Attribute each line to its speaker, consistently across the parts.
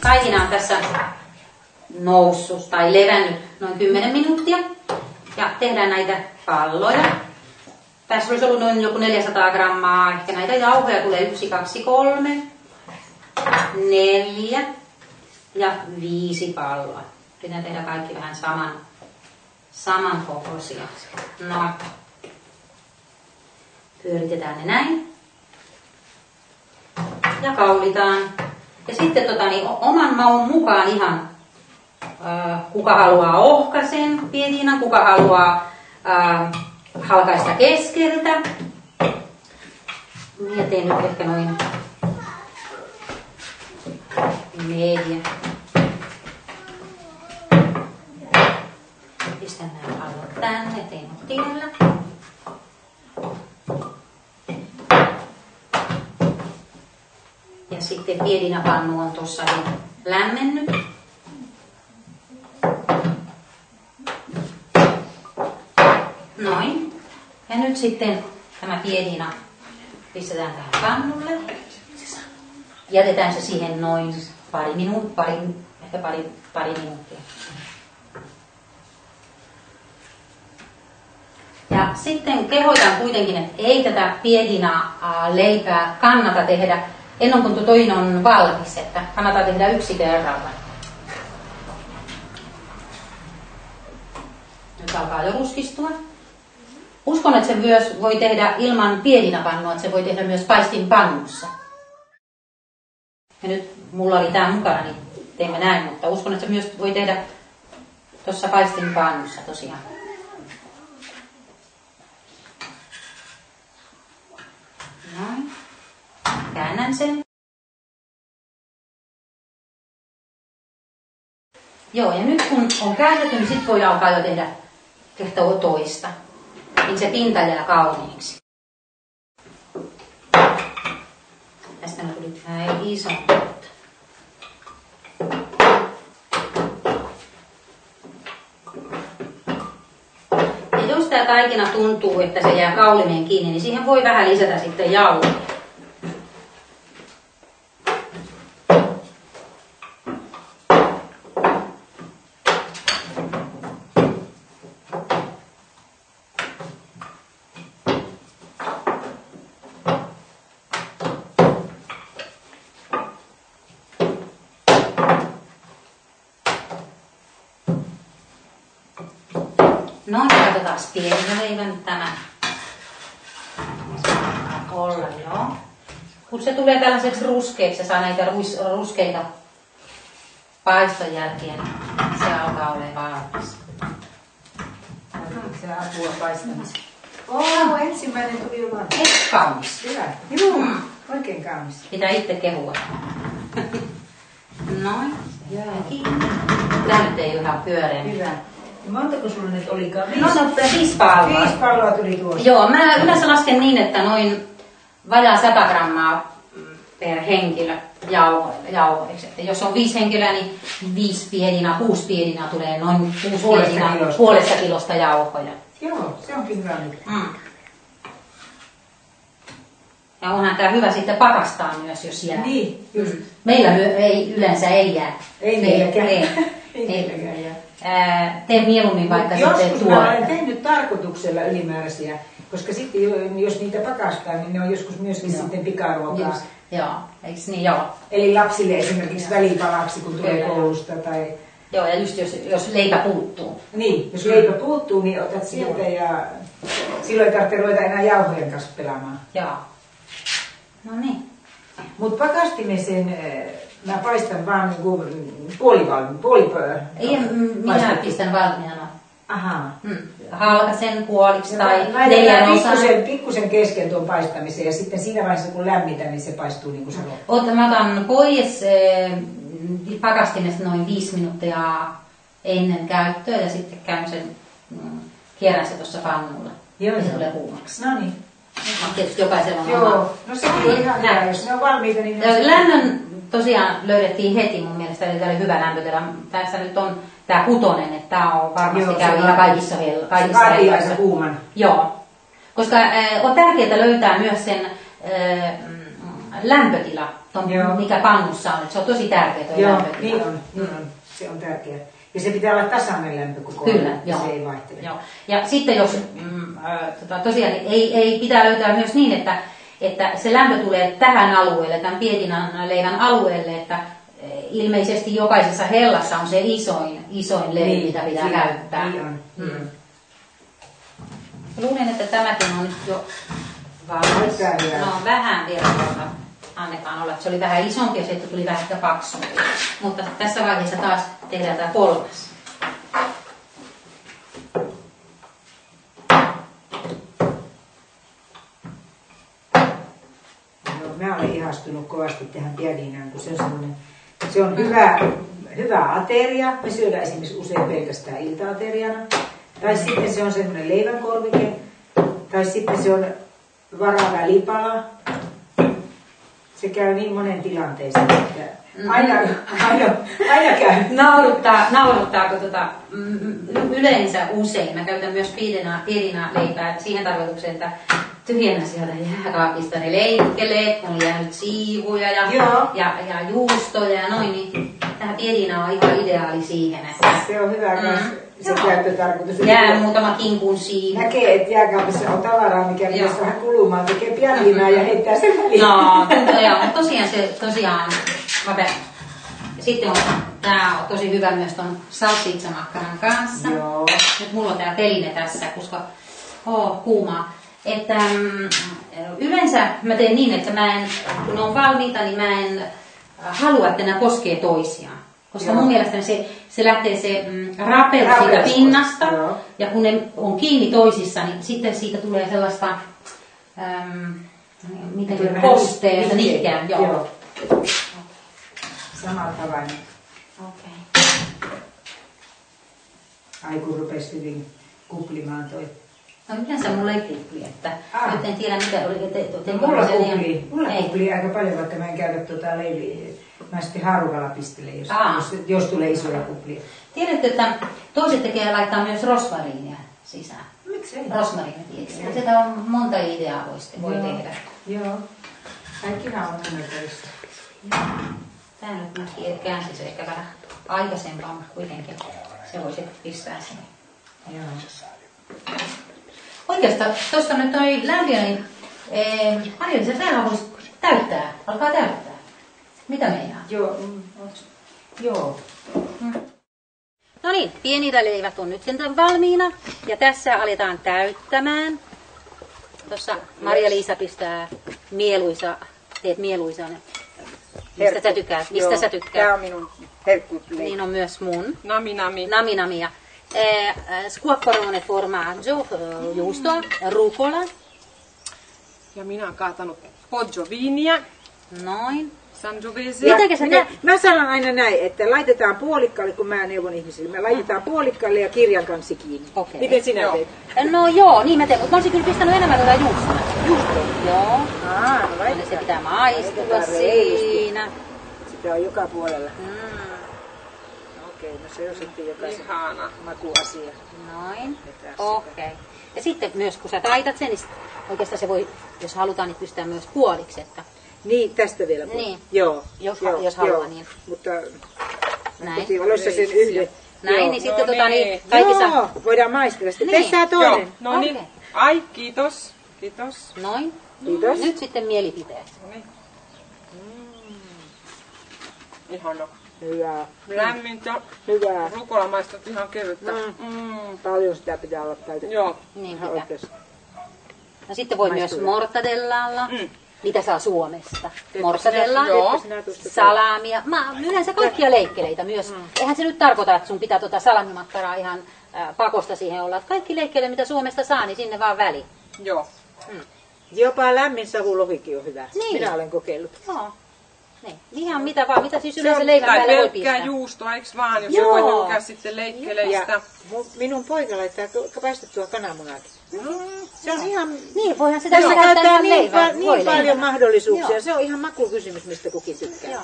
Speaker 1: taikina on tässä noussut tai levännyt noin 10 minuuttia. Ja tehdään näitä palloja. Tässä olisi ollut noin joku 400 grammaa. Ehkä näitä jauhoja tulee 1, 2, 3, 4 ja 5 palloa. Pitää tehdä kaikki vähän samankokoisia. No. Pyöritetään ne näin. Ja kaulitaan. Ja sitten oman maun mukaan ihan kuka haluaa ohkaisen pietinan, kuka haluaa halkaista keskeltä. Minä teen nyt ehkä noin 4. Pistän nämä pallot tänne, teen ottimella. Ja sitten piedinapannu on tuossa lämmennyt. Noin. Ja nyt sitten tämä piedina pistetään tähän pannulle. Jätetään se siihen noin pari minuuttia. Ja sitten kehotan kuitenkin, että ei tätä piedinaa leipää kannata tehdä ennen kuin toinen on valmis, että kannattaa tehdä yksi kerralla. Nyt alkaa jo ruskistua. Uskon, että se myös voi tehdä ilman piedinapannua, että se voi tehdä myös paistinpannussa. Ja nyt mulla oli tää mukana, niin teemme näin, mutta uskon, että se myös voi tehdä tuossa paistinpannussa tosiaan. Noin. Käännän sen. Joo, ja nyt kun on käännetty, niin sitten voi alkaa jo tehdä toista. Niin se pinta jää kauniiksi. Tästä tuli näin iso. Ja jos tämä taikina tuntuu, että se jää kaulimeen kiinni, niin siihen voi vähän lisätä sitten jauhoja. Noin, katsotaan pienellä leivän tämä. Olla, joo. Kun se tulee tällaiseksi ruskeaksi, se saa näitä ruskeita paiston jälkeen, niin se alkaa olemaan valmis.
Speaker 2: Se apua paistamiseen. Ensimmäinen tuli jo valmis.
Speaker 1: Eikö kaunis?
Speaker 2: Hyvä. Joo, oikein kaunis.
Speaker 1: Pitää itse kehua. Noin. Tämä nyt ei ole ihan pyöreä.
Speaker 2: Hyvä. Montako sulla nyt olikaan?
Speaker 1: 5 palloa.
Speaker 2: 5 palloa tuli tuossa.
Speaker 1: Joo, mä yleensä lasken niin, että noin vajaa 100 grammaa per henkilö jauhoiksi. Että jos on 5 henkilöä, niin 6 piedinaa tulee noin 6 piedinaa, puolesta kilosta jauhoja.
Speaker 2: Joo, se onkin hyvä nyt.
Speaker 1: Ja onhan tää hyvä sitten pakastaa myös, jos jää.
Speaker 2: Niin, just.
Speaker 1: Meillä yleensä ei jää.
Speaker 2: Ei meilläkään.
Speaker 1: Ei. Tee mieluummin vaikka sitten
Speaker 2: joskus
Speaker 1: tuoda.
Speaker 2: mä olen tehnyt tarkoituksella ylimääräisiä, koska sitten jos niitä pakastaa, niin ne on joskus myöskin sitten pikaruokaa.
Speaker 1: Just. Joo, eikö niin? Joo.
Speaker 2: Eli lapsille esimerkiksi välipalaksi, kun tulee koulusta tai...
Speaker 1: Joo, ja just jos leipä puuttuu.
Speaker 2: Niin, jos leipä puuttuu, niin otat sieltä ja silloin ei tarvitse ruveta enää jauhojen kanssa pelaamaan.
Speaker 1: Joo. No niin.
Speaker 2: Mutta pakastimesen mä paistan vaan niinku
Speaker 1: Ei, minä pistän valmiina.
Speaker 2: Aha.
Speaker 1: Halkasen puoliksi tai
Speaker 2: laitetaan
Speaker 1: 4
Speaker 2: pikkusen kesken tuon paistamiseen ja sitten siinä vaiheessa kun lämmitän, niin se paistuu niin kuin sanoo.
Speaker 1: Mä otan pois pakastimesta noin 5 minuuttia ennen käyttöä ja sitten käyn sen, kierrän se tuossa pannulla.
Speaker 2: Joo,
Speaker 1: ja se tulee kuumaksi.
Speaker 2: No niin.
Speaker 1: Tietysti jokaisella on
Speaker 2: Joo,
Speaker 1: oma.
Speaker 2: no se on ihan hyvä, jos ne on valmiita, niin...
Speaker 1: Lämmön tosiaan löydettiin heti mun mielestä, eli tämä oli hyvä lämpötila. Tässä nyt on tää 6, että tää on varmasti käy ihan kaikissa
Speaker 2: helpoissa. Kuuman.
Speaker 1: Joo, koska on tärkeää löytää myös sen lämpötila, mikä pannussa on. Että se on tosi tärkeä tuo lämpötila.
Speaker 2: Niin on. Se on tärkeää. Ja se pitää olla tasainen lämpö koko ajan, ja se ei vaihtele.
Speaker 1: Joo. Ja sitten jos tosiaan ei pitää löytää myös niin, että se lämpö tulee tähän alueelle, tämän pietinan leivän alueelle, että ilmeisesti jokaisessa hellassa on se isoin leivä, mitä pitää käyttää.
Speaker 2: Niin on.
Speaker 1: Luulen, että tämäkin on nyt jo valmis. No vähän vielä annetaan olla, että se oli vähän isompi ja sitten tuli vähän ehkä paksumpi. Mutta tässä vaiheessa taas tehdään tämä kolmas.
Speaker 2: Mä olen ihastunut kovasti tähän piadinaan, kun se on hyvä ateria. Me syödään esimerkiksi usein pelkästään ilta-ateriana. Tai sitten se on semmoinen leivänkorvike. Tai sitten se on varavälipala. Se käy niin monen tilanteeseen, että aina käy.
Speaker 1: Nauruttaako yleensä usein? Mä käytän myös piedina leipää siihen tarkoitukseen, että tyhjennä sieltä jääkaapista ne leikkeleet, kun on jäänyt siivuja ja juustoja ja noin, niin tähän piedina on ihan ideaali siihen. Että
Speaker 2: se on hyvä myös se käyttötarkoitus.
Speaker 1: Jää muutama kinkun siivu.
Speaker 2: Näkee, että jääkaapissa on tavaraa, mikä pitäisi vähän kulumaan, tekee piadinaa ja heittää sen väliin.
Speaker 1: No, mutta tosiaan sitten tää on tosi hyvä myös ton salsiccia-makkaran kanssa.
Speaker 2: Joo.
Speaker 1: Nyt mulla on tää teline tässä, koska kuumaa. Että yleensä mä teen niin, että kun ne on valmiita, niin mä en halua, että ne koskee toisiaan. Koska mun mielestäni se lähtee se rapelu siitä pinnasta. Ja kun ne on kiinni toisissa, niin sitten siitä tulee sellaista kosteesta, nihkeä. Joo.
Speaker 2: Samalla tavalla.
Speaker 1: Okei.
Speaker 2: Ai kun rupesi hyvin kuplimaan toi.
Speaker 1: No yleensä mulla ei kupli, että nyt en tiedä mitä oli.
Speaker 2: Mulla kuplii aika paljon, vaikka mä en käydä leiviä. Mä sitten haarukalla pistelen, jos tulee isoja kuplia.
Speaker 1: Tiedätkö, että toiset laittaa myös rosmariinia sisään.
Speaker 2: Miksei?
Speaker 1: Rosmariinitiekkiä. Sitä on monta ideaa voi tehdä.
Speaker 2: Joo. Kaikkihan on ymmärtävissä.
Speaker 1: Tää nyt mä käänsin se ehkä vähän aikaisempaa, mutta kuitenkin se voisi pistää sen.
Speaker 2: Joo.
Speaker 1: Oikeastaan tuosta nyt toi lämpiö, niin Marja-Liisa, täällä voisi alkaa täyttää. Mitä meinaa?
Speaker 2: Joo.
Speaker 1: No niin, pienitä leivät on nyt sitten valmiina. Ja tässä aletaan täyttämään. Tuossa Marja-Liisa pistää teet mieluisan. Mistä sä tykkäät? Mistä sä tykkäät?
Speaker 2: Tää on minun herkkuleipä.
Speaker 1: Niin on myös mun.
Speaker 3: Nami nami.
Speaker 1: Nami nami. Squacquerone formaggio, juustoa, rucola.
Speaker 3: Ja minä olen kaatanut poggioviiniä.
Speaker 1: Noin.
Speaker 3: Sangiovese.
Speaker 2: Mä sanon aina näin, että laitetaan puolikkaalle, kun mä neuvon ihmisille. Me laitetaan puolikkaalle ja kirjan kanssa kiinni.
Speaker 1: Okay.
Speaker 2: Miten sinä teet?
Speaker 1: No joo, niin mä teen, mutta mä olisin kyllä pistänyt enemmän tuota juustoa.
Speaker 2: Juustoa?
Speaker 1: Joo.
Speaker 2: No laitetaan.
Speaker 1: Se pitää maistua siinä.
Speaker 2: Sitä on joka puolella. Okei, no se on sitten jokaisen makuasia.
Speaker 1: Noin. Okei. Ja sitten myös kun sä taitat sen, niin oikeastaan se voi, jos halutaan, niin pistää myös puoliksi. Että
Speaker 2: niin, tästä vielä voi.
Speaker 1: Niin.
Speaker 2: Joo.
Speaker 1: Jos haluaa niin.
Speaker 2: Mutta
Speaker 1: näin.
Speaker 2: Olossa sen yhden.
Speaker 1: Näin, niin sitten
Speaker 3: niin.
Speaker 1: kaikissa.
Speaker 2: Joo, voidaan maistella. Sitten
Speaker 1: niin.
Speaker 2: Tessää toinen.
Speaker 3: Joo, no niin. Okay. Ai, kiitos. Kiitos.
Speaker 1: Noin.
Speaker 2: Kiitos.
Speaker 1: Nyt sitten mielipiteet.
Speaker 3: Noniin. Ihana.
Speaker 2: Hyvä.
Speaker 3: Lämmintä.
Speaker 2: Hyvä.
Speaker 3: Rukola maistat ihan kevyttä.
Speaker 2: Paljon sitä pitää olla täytetty.
Speaker 3: Joo.
Speaker 1: Niin pitää. No sitten voi myös mortadellalla. Mitä saa Suomesta? Mortadellaa, salamia. Yleensä kaikkia leikkeleitä myös. Eihän se nyt tarkoita, että sun pitää salamimakkaraa ihan pakosta siihen olla. Kaikki leikkeleet, mitä Suomesta saa, niin sinne vaan väliin.
Speaker 3: Joo.
Speaker 2: Jopa lämmin savulohikin on hyvä.
Speaker 1: Niin.
Speaker 2: Minä olen kokeillut.
Speaker 1: Joo. Niin. Ihan mitä vaan. Mitä siis yleensä leivän päälle voi pistää?
Speaker 3: Pelkkää juustoa, eiks vaan? Jos joku tykkää sitten leikkeleistä.
Speaker 2: Ja minun poika laittaa paistettua kananmunaakin. Se on ihan...
Speaker 1: Niin, voihan sitä
Speaker 2: tässä käyttää niin
Speaker 1: paljon
Speaker 2: paljon mahdollisuuksia. Se on ihan makukysymys, mistä kukin tykkää.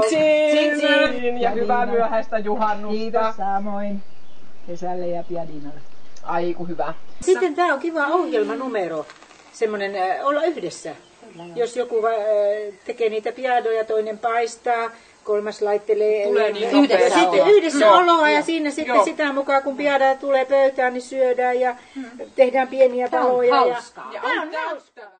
Speaker 3: Tsin! Ja hyvää myöhäistä juhannusta.
Speaker 2: Kiitos samoin. Kesälle ja piadinalle.
Speaker 3: Ai kun hyvä.
Speaker 2: Sitten tää on kiva ohjelmanumero. Semmoinen olla yhdessä. jos joku tekee niitä piadoja, toinen paistaa, kolmas laittelee
Speaker 3: Tulee niin
Speaker 2: ja
Speaker 3: nopeasti.
Speaker 2: sitten yhdessä oloa ja siinä sitten sitä mukaan kun piada tulee pöytään, niin syödään ja tehdään pieniä paloja.
Speaker 1: hauskaa.
Speaker 3: Ja
Speaker 2: Tämä
Speaker 3: on
Speaker 2: on hauskaa.